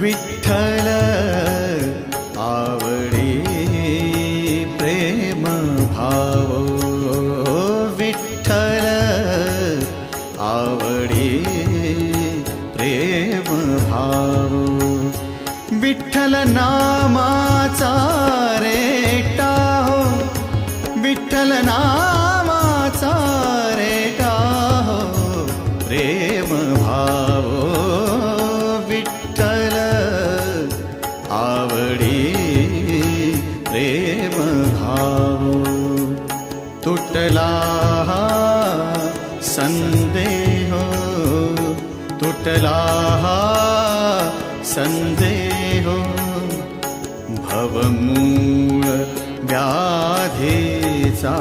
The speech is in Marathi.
विठ्ठल आवडी प्रेम भाव, विठ्ठल आवडी प्रेम भाव, विठ्ठल नामाचा रेटा हो, विठ्ठल नामाचा रेटा हो प्रेम भाव, विठ्ठल आवडी प्रेम भाव. तुटला संदेह, तुटला संदेह, भवमूळ व्याधीचा